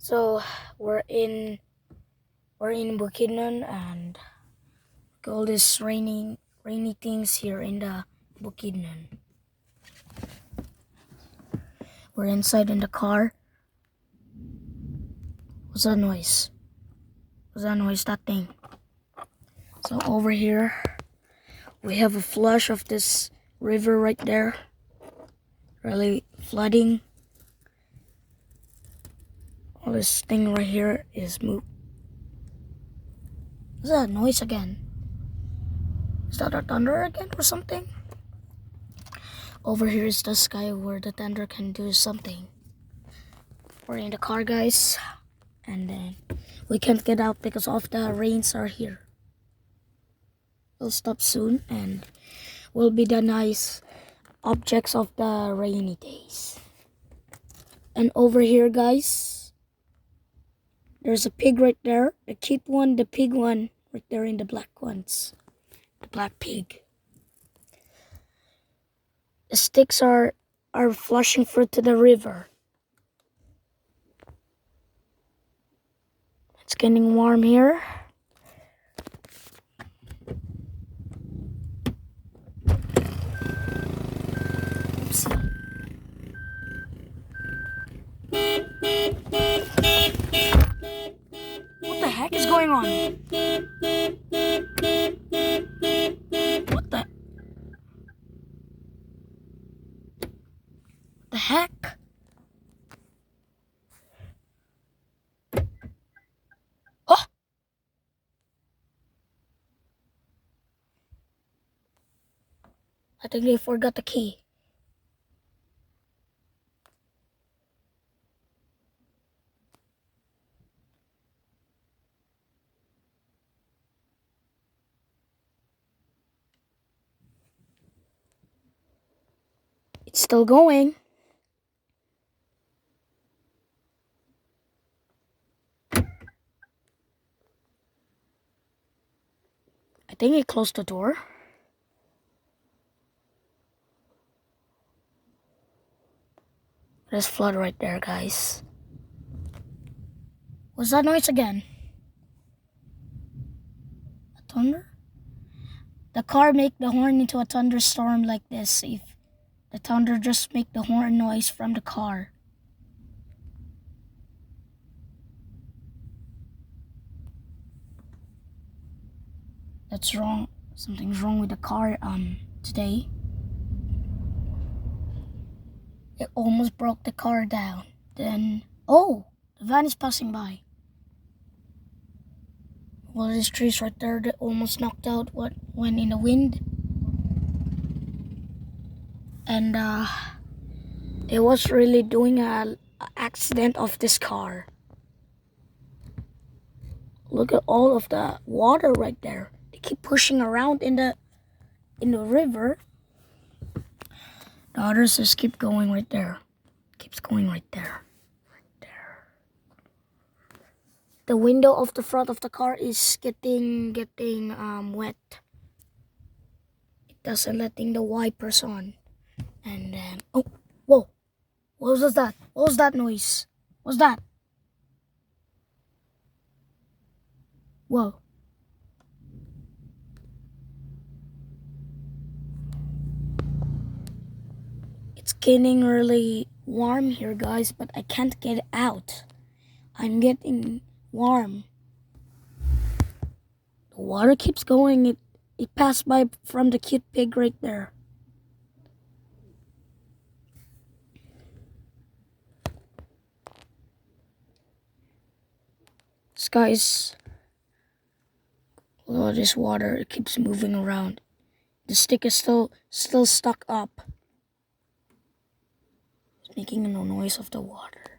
So we're in Bukidnon, and all these rainy things here in the Bukidnon. We're inside in the car. What's that noise? What's that noise? That thing. So over here we have a flush of this river right there. Really flooding. All this thing right here is moved. What's that noise again? Is that a thunder again or something? Over here is the sky where the thunder can do something. We're in the car, guys, and then we can't get out because of the rains are here. We'll stop soon and we'll be the nice objects of the rainy days. And over here, guys, there's a pig right there. The cute one, the pig one, right there in the black ones. The black pig. The sticks are flushing through to the river. It's getting warm here. Oops. What the heck is going on? What the heck? Oh! I think they forgot the key. It's still going. I think it closed the door. There's flood right there, guys. What's that noise again? A thunder? The car make the horn into a thunderstorm like this if the thunder just make the horn noise from the car. That's wrong. Something's wrong with the car today. It almost broke the car down. Then, oh, the van is passing by. Well, these trees right there that almost knocked out what went in the wind. And it was really doing a accident of this car. Look at all of the water right there. They keep pushing around in the river. The others just keep going right there. Keeps going right there. Right there. The window of the front of the car is getting wet. It doesn't letting the wipers on. And then oh, whoa. What was that? What was that noise? What's that? Whoa. It's getting really warm here, guys, but I can't get out. I'm getting warm. The water keeps going. It passed by from the cute pig right there. This guy's all this water, it keeps moving around. The stick is still stuck up. It's making no noise of the water.